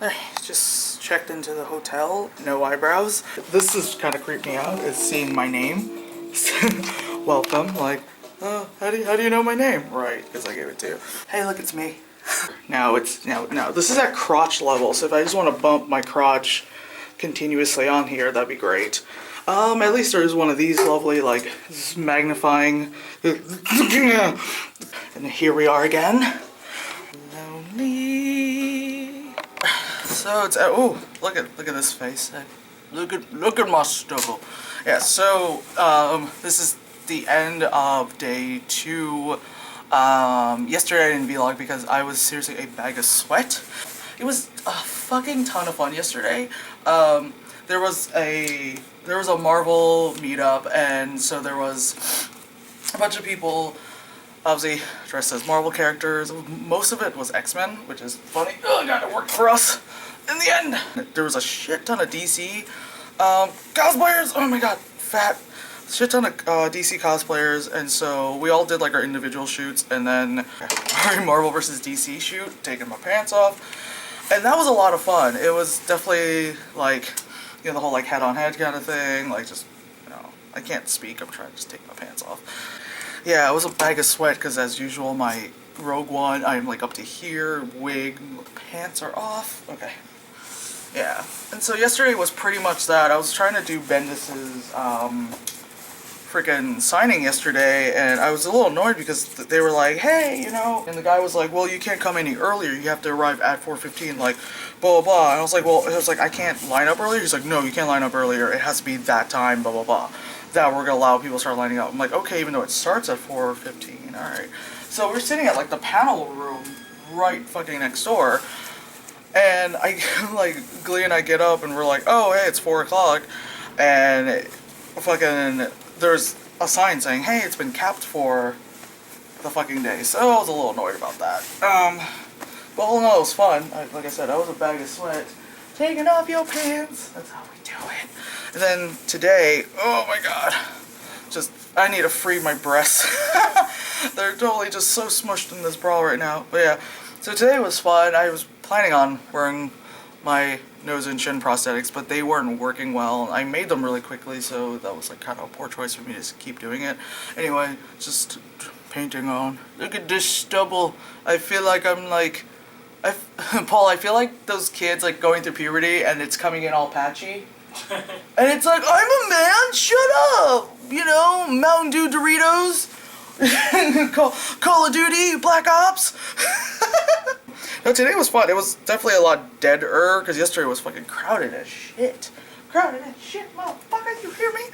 I just checked into the hotel, no eyebrows. This is kind of creeped me out, is seeing my name. Welcome, like, how do you know my name? Right, because I gave it to you. Hey, look, it's me. Now this is at crotch level, so if I just want to bump my crotch continuously on here, that'd be great. At least there is one of these lovely, like, magnifying. And here we are again. Lonely. So it's oh, look at this face. Look at my stubble. Yeah. So this is the end of day 2. Yesterday I didn't vlog because I was seriously a bag of sweat. It was a fucking ton of fun yesterday. There was a Marvel meetup, and so there was a bunch of people obviously dressed as Marvel characters. Most of it was X-Men, which is funny. Oh god, it worked for us in the end. There was a shit ton of DC cosplayers. Oh my god, shit ton of DC cosplayers, and so we all did like our individual shoots, and then our Marvel versus DC shoot, taking my pants off, and that was a lot of fun. It was definitely like, you know, the whole like head-on-head kind of thing, like just, you know, I can't speak, I'm trying to just take my pants off. Yeah, it was a bag of sweat because as usual my Rogue One, I'm like up to here, wig, pants are off. Okay. Yeah, and so yesterday was pretty much that. I was trying to do Bendis's freaking signing yesterday, and I was a little annoyed because they were like, hey, you know, and the guy was like, well, you can't come any earlier, you have to arrive at 4:15, like, blah, blah, blah. And I was like, well, it was like, I can't line up earlier? He's like, no, you can't line up earlier, it has to be that time, blah, blah, blah. That we're gonna allow people to start lining up. I'm like, okay, even though it starts at 4:15, alright. So we're sitting at, like, the panel room right fucking next door, and I, like, Glee and I get up, and we're like, oh, hey, it's 4 o'clock, and fucking, there's a sign saying, hey, it's been capped for the fucking day. So I was a little annoyed about that. But all in all, it was fun. Like I said, I was a bag of sweat. Taking off your pants. That's how we do it. And then today, oh my god. Just, I need to free my breasts. They're totally just so smushed in this bra right now. But yeah, so today was fun. I was planning on wearing my nose and chin prosthetics, but they weren't working well. I made them really quickly, so that was like kind of a poor choice for me to keep doing it. Anyway, just painting on. Look at this stubble. I feel like I'm like, Paul, I feel like those kids like going through puberty and it's coming in all patchy. And it's like, I'm a man, shut up! You know, Mountain Dew Doritos, Call of Duty, Black Ops. No, today was fun. It was definitely a lot deader, because yesterday was fucking crowded as shit. Crowded as shit, motherfucker, you hear me?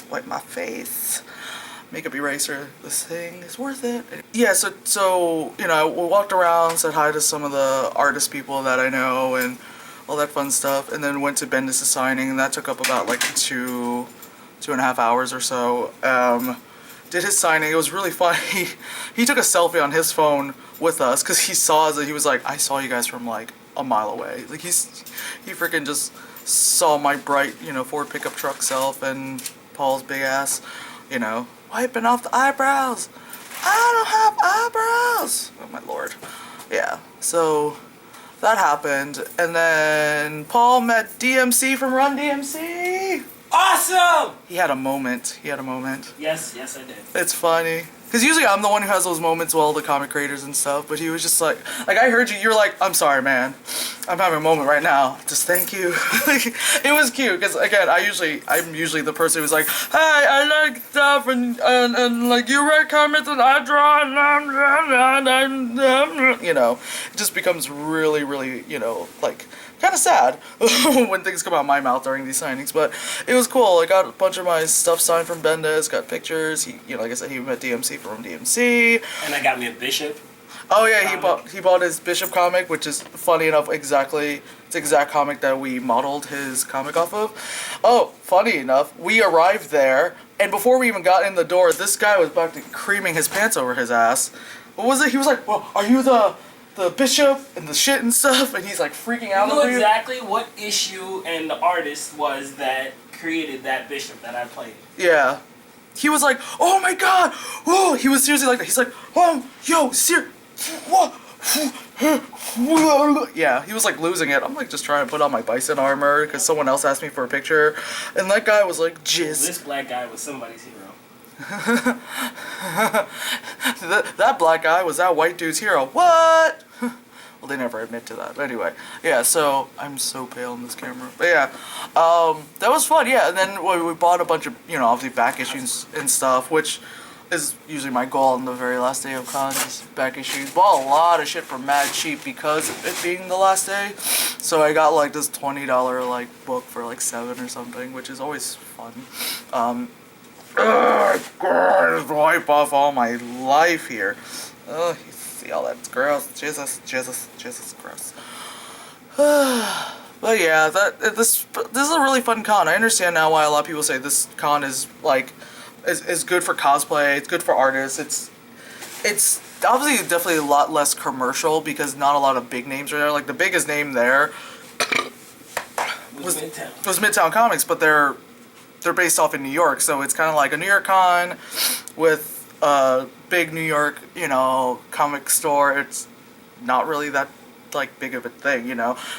Wipe my face. Makeup eraser, this thing is worth it. Yeah, so you know, we walked around, said hi to some of the artist people that I know, and all that fun stuff, and then went to Bendis' signing, and that took up about like 2.5 hours or so. Did his signing. It was really fun. He took a selfie on his phone with us because he saw us, and he was like, I saw you guys from like a mile away. Like he freaking just saw my bright, you know, Ford pickup truck self and Paul's big ass, you know, wiping off the eyebrows. I don't have eyebrows. Oh my lord. Yeah. So that happened, and then Paul met DMC from Run DMC. Awesome! He had a moment. Yes, I did. It's funny. Because usually I'm the one who has those moments with all the comic creators and stuff, but he was just like I heard you, you're like, I'm sorry, man. I'm having a moment right now. Just thank you. It was cute, because again, I'm usually the person who's like, hey, I like stuff, and like, you write comments, and I draw, and you know, it just becomes really, really, you know, like, kind of sad when things come out of my mouth during these signings, but it was cool. I got a bunch of my stuff signed from Bendis, got pictures. He, you know, like I said, he met DMC from DMC. And I got me a Bishop. Oh yeah, he bought his Bishop comic, which is funny enough, it's the exact comic that we modeled his comic off of. Oh, funny enough, we arrived there, and before we even got in the door, this guy was about to creaming his pants over his ass. What was it? He was like, well, are you the Bishop and the shit and stuff, and he's like freaking out. You know exactly what issue and the artist was that created that Bishop that I played. Yeah. He was like, oh my god! Whoa! He was seriously like that. He's like, oh, yo, whoa! Yeah, he was like losing it. I'm like just trying to put on my bison armor because someone else asked me for a picture, and that guy was like, "Jizz." This black guy was somebody's hero. That black guy was that white dude's hero. What? Well, they never admit to that. But anyway, yeah. So I'm so pale in this camera. But yeah, that was fun. Yeah, and then we bought a bunch of obviously back issues and stuff, which is usually my goal on the very last day of cons. Is back issues. Bought a lot of shit for mad cheap because of it being the last day. So I got like this $20 like book for like $7 or something, which is always fun. God, just wipe off all my life here. Oh, you see all that's gross. Jesus, gross. But yeah, this is a really fun con. I understand now why a lot of people say this con is like is good for cosplay. It's good for artists. It's obviously definitely a lot less commercial because not a lot of big names are there. Like the biggest name there was Midtown Comics, but they're based off in New York, so it's kind of like a New York con with a big New York, comic store. It's not really that like big of a thing,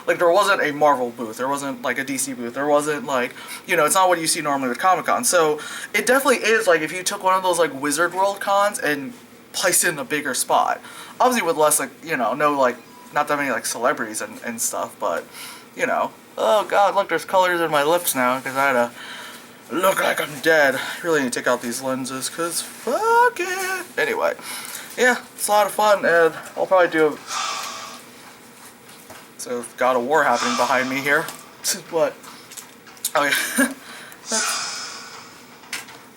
Like there wasn't a Marvel booth, there wasn't like a DC booth, there wasn't like, it's not what you see normally with Comic-Con. So it definitely is like if you took one of those like Wizard World cons and placed it in a bigger spot, obviously with less like, no like not that many like celebrities and stuff, but oh god, look, there's colors in my lips now because I had a look like I'm dead. Really need to take out these lenses, cause fuck it. Anyway, yeah, it's a lot of fun, and I'll probably do. So God of War happening behind me here. What? Oh yeah.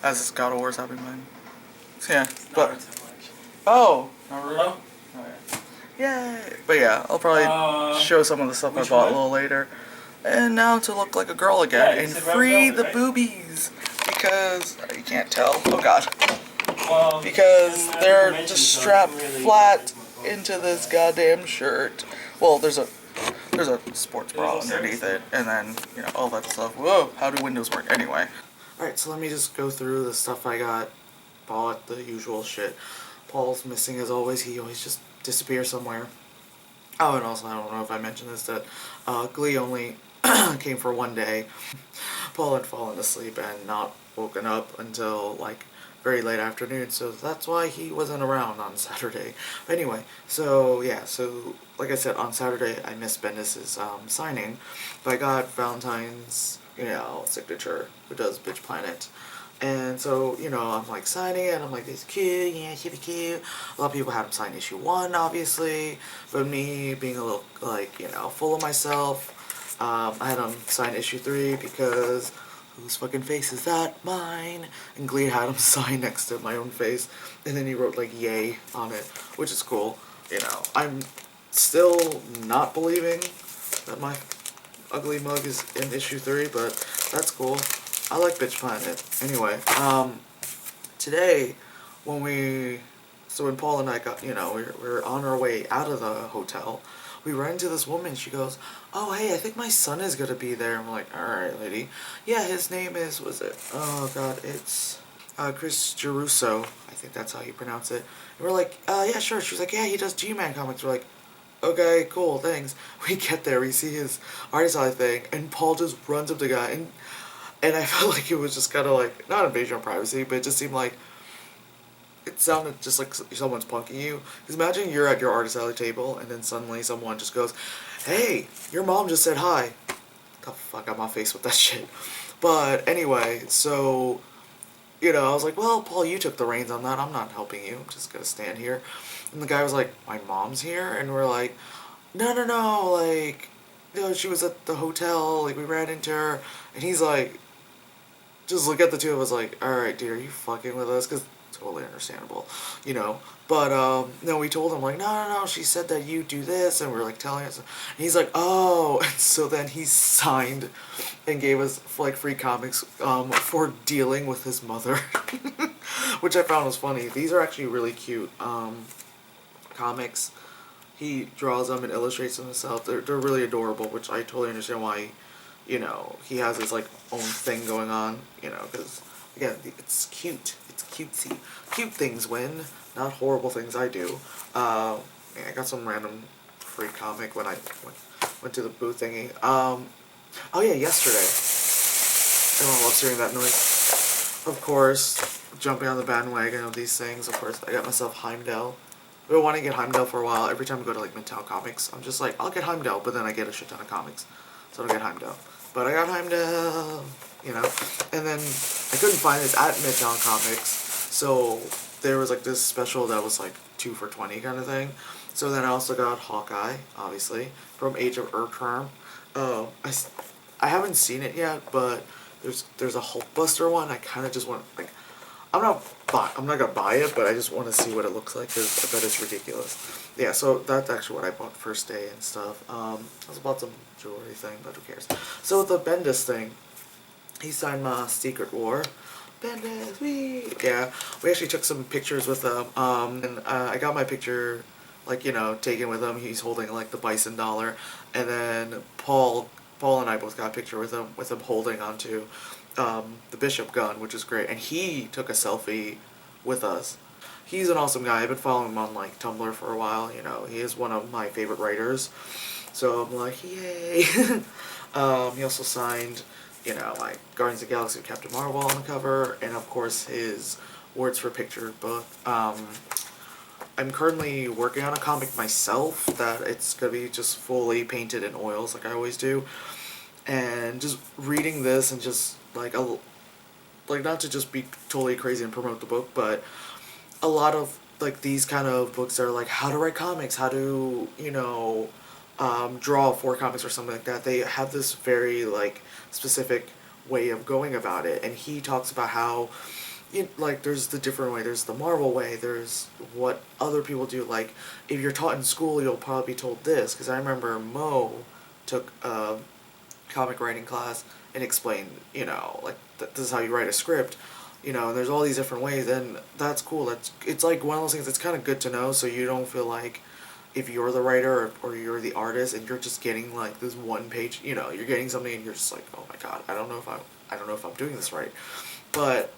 As this God of War's happening behind me. Yeah, but oh, Naruto. Oh yeah. Yay! But yeah, I'll probably show some of the stuff I bought a little later. And now to look like a girl again and free the boobies because you can't tell. Oh god. Because they're just strapped flat into this goddamn shirt. Well, there's a sports bra underneath it, and then all that stuff. Whoa, how do windows work? Anyway. All right, so let me just go through the stuff I bought, the usual shit. Paul's missing as always. He always just disappears somewhere. Oh, and also I don't know if I mentioned this that Glee only came for one day. Paul had fallen asleep and not woken up until like very late afternoon, so that's why he wasn't around on Saturday. Anyway, so yeah, so like I said, on Saturday I missed Bendis's signing, but I got Valentine's signature, who does Bitch Planet. And so, I'm like signing it, and I'm like, this is cute, yeah, should be cute. A lot of people had him sign issue 1, obviously, but me being a little, like, full of myself, I had him sign issue 3 because whose fucking face is that? Mine. And Glee had him sign next to my own face, and then he wrote, like, yay on it, which is cool. I'm still not believing that my ugly mug is in issue 3, but that's cool. I like Bitch Planet. Anyway, today, when Paul and I got, we were on our way out of the hotel, we ran into this woman. She goes, oh, hey, I think my son is going to be there. I'm like, all right, lady. Yeah, his name is, oh, God, it's Chris Geruso. I think that's how you pronounce it. And we're like, yeah, sure. She's like, yeah, he does G-Man comics. We're like, okay, cool, thanks. We get there, we see his artist eye thing, and Paul just runs up to the guy, and I felt like it was just kind of like, not invasion of privacy, but it just seemed like, it sounded just like someone's punking you. Because imagine you're at your artist alley table, and then suddenly someone just goes, hey, your mom just said hi. The fuck out my face with that shit. But anyway, so, I was like, well, Paul, you took the reins on that. I'm not helping you. I'm just going to stand here. And the guy was like, my mom's here? And we're like, no, like, she was at the hotel, like, we ran into her. And he's like, just look at the two of us like, alright, dude, are you fucking with us? Because totally understandable, But, no, we told him, like, no, she said that you do this, and we're, like, telling us. And he's like, oh, and so then he signed and gave us, like, free comics for dealing with his mother, which I found was funny. These are actually really cute comics. He draws them and illustrates them himself. They're really adorable, which I totally understand why, he has his, like, own thing going on, because, again, it's cute. It's cutesy. Cute things win, not horrible things I do. Yeah, I got some random free comic when I went to the booth thingy. Oh yeah, yesterday. Everyone loves hearing that noise. Of course, jumping on the bandwagon of these things. Of course, I got myself Heimdall. I've been wanting to get Heimdall for a while. Every time I go to like Midtown Comics, I'm just like, I'll get Heimdall, but then I get a shit ton of comics, so I don't get Heimdall. But I got Heimdall, you know. And then I couldn't find it at Midtown Comics, so there was like this special that was like 2 for $20 kind of thing. So then I also got Hawkeye, obviously, from Age of Ultron. I, I haven't seen it yet, but there's a Hulkbuster one. I kind of just want like I'm not gonna buy it, but I just want to see what it looks like because I bet it's ridiculous. Yeah, so that's actually what I bought first day and stuff. I was bought some jewelry thing, but who cares? So the Bendis thing, he signed my Secret War. Bendis, yeah. We actually took some pictures with him. And I got my picture, like taken with him. He's holding like the bison dollar, and then Paul and I both got a picture with him holding onto the bishop gun, which is great. And he took a selfie with us. He's an awesome guy. I've been following him on like Tumblr for a while. He is one of my favorite writers. So I'm like, yay. He also signed, like Guardians of the Galaxy with Captain Marvel on the cover, and of course his Words for Picture book. I'm currently working on a comic myself that it's gonna be just fully painted in oils like I always do, and just reading this and just like not to just be totally crazy and promote the book, but a lot of like these kind of books are like how to write comics, how to draw for comics or something like that. They have this very like specific way of going about it, and he talks about how like there's the different way. There's the Marvel way. There's what other people do. Like if you're taught in school, you'll probably be told this. Because I remember Mo took a comic writing class and explained, like this is how you write a script. And there's all these different ways, and that's cool. It's like one of those things that's kind of good to know, so you don't feel like if you're the writer or you're the artist and you're just getting like this one page, you're getting something and you're just like, oh my god, I don't know if I'm doing this right, but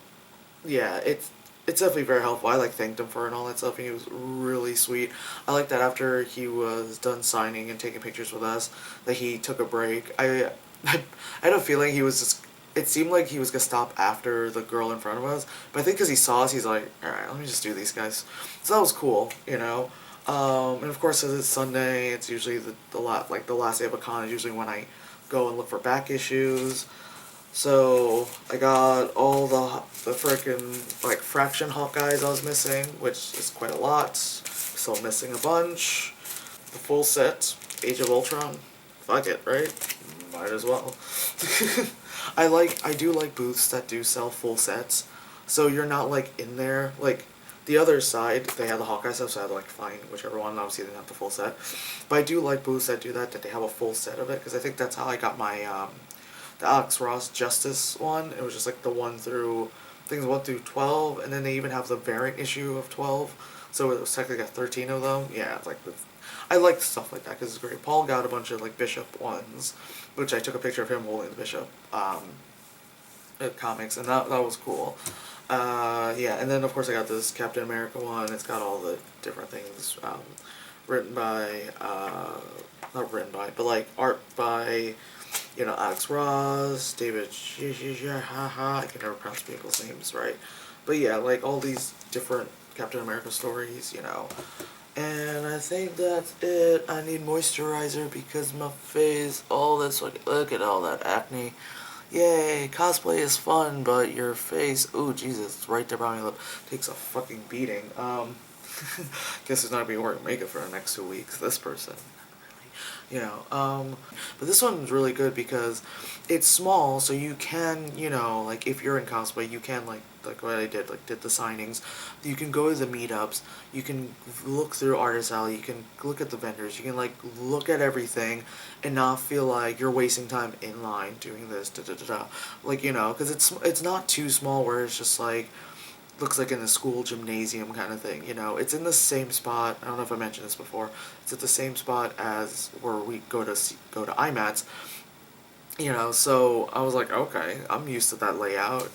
yeah, it's definitely very helpful. I like thanked him for it and all that stuff, and he was really sweet. I like that after he was done signing and taking pictures with us, that he took a break. I had a feeling he was just. It seemed like he was gonna stop after the girl in front of us, but I think because he saw us, he's like, all right, let me just do these guys. So that was cool. And of course, as it's Sunday, it's usually the last day of a con is usually when I go and look for back issues. So I got all the freaking like Fraction Hawkeyes I was missing, which is quite a lot. Still missing a bunch. The full set, Age of Ultron. Fuck it, right? Might as well. I do like booths that do sell full sets, so you're not like in there like the other side. They have the Hawkeye stuff, so I had to like find whichever one. Obviously, they didn't have the full set, but I do like booths that do that they have a full set of it, because I think that's how I got my the Alex Ross Justice one. It was just like the 1 through, things 1 through 12, and then they even have the variant issue of 12, so it was technically got 13 of them. Yeah, it's like I like stuff like that because it's great. Paul got a bunch of like Bishop ones, which I took a picture of him holding the Bishop comics, and that was cool. Yeah, and then of course I got this Captain America one. It's got all the different things written by, not written by, but like art by, Alex Ross, David I can never pronounce people's names right. But yeah, like all these different Captain America stories, And I think that's it. I need moisturizer because my face, all this, look at all that acne. Yay, cosplay is fun, but your face, ooh, Jesus, it's right there by my lip, takes a fucking beating. Guess he's not gonna be wearing makeup for the next 2 weeks, this person. But this one's really good because it's small, so you can, like if you're in cosplay, you can like what I did, like did the signings. You can go to the meetups, you can look through Artist Alley, you can look at the vendors, you can like look at everything and not feel like you're wasting time in line doing this, like, because it's not too small where it's just like, looks like in a school gymnasium kind of thing, It's in the same spot. I don't know if I mentioned this before. It's at the same spot as where we go to IMATs, So I was like, okay, I'm used to that layout,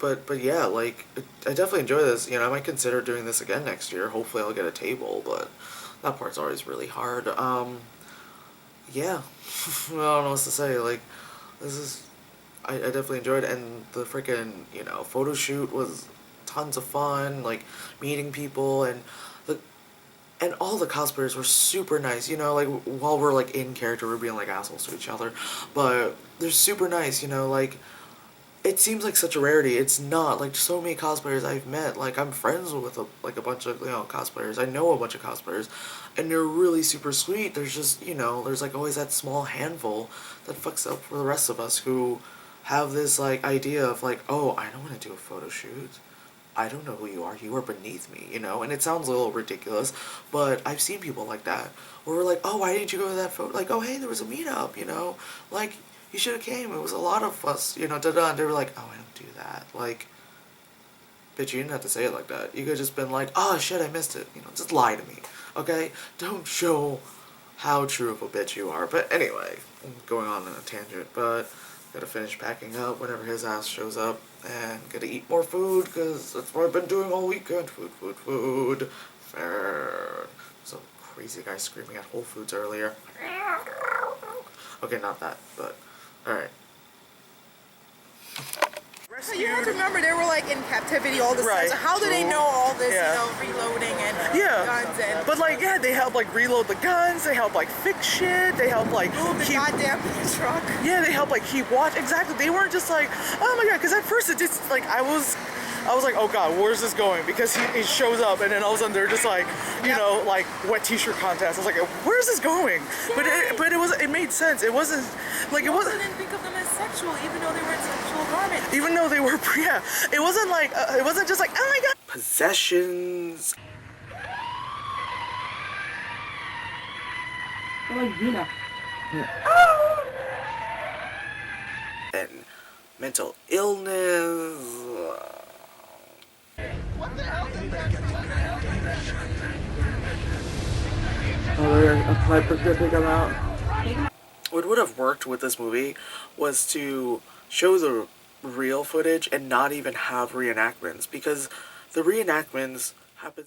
but yeah, like, I definitely enjoy this. You know, I might consider doing this again next year. Hopefully I'll get a table, but that part's always really hard. Yeah. I don't know what to say. Like, this is, I definitely enjoyed it, and the freaking, you know, photo shoot was tons of fun, like, meeting people, the and all the cosplayers were super nice, you know, like, while we're, like, in character, we're being, like, assholes to each other, but they're super nice, you know, like, it seems like such a rarity. It's not. Like, so many cosplayers I've met, like, I'm friends with, a bunch of, you know, cosplayers. I know a bunch of cosplayers, and they're really super sweet. There's just, you know, there's, like, always that small handful that fucks up for the rest of us who have this, like, idea of, like, oh, I don't want to do a photo shoot. I don't know who you are. You are beneath me, you know? And it sounds a little ridiculous, but I've seen people like that. Where we're like, oh, why didn't you go to that photo? Like, oh, hey, there was a meetup, you know? Like, you should have came. It was a lot of us, you know, da-da. And they were like, oh, I don't do that. Like, bitch, you didn't have to say it like that. You could have just been like, oh, shit, I missed it. You know, just lie to me, okay? Don't show how true of a bitch you are. But anyway, I'm going on a tangent, but gotta finish packing up whenever his ass shows up, and gotta eat more food, because that's what I've been doing all weekend. Food, food, food. Fair. Some crazy guy screaming at Whole Foods earlier. Okay, not that, but alright. So you have to remember they were like in captivity all this Right. time. So how do they know all this, Yeah. you know, reloading and Yeah, guns and but like, yeah, they help like reload the guns, they help like fix shit, they help like move the keep, goddamn truck? yeah, they help like keep watch. Exactly, they weren't just like, oh my god, because at first it just like I was like, oh god, where's this going? Because he shows up and then all of a sudden they're just like, you know, like wet t-shirt contest. I was like, where's this going? But it made sense. It wasn't like, it You also wasn't. didn't think of them as sexual, even though they were in sexual garments. Even though they were, yeah, it wasn't like, it wasn't just like, oh my god. Possessions. And mental illness. What would have worked with this movie was to show the real footage and not even have reenactments, because the reenactments happens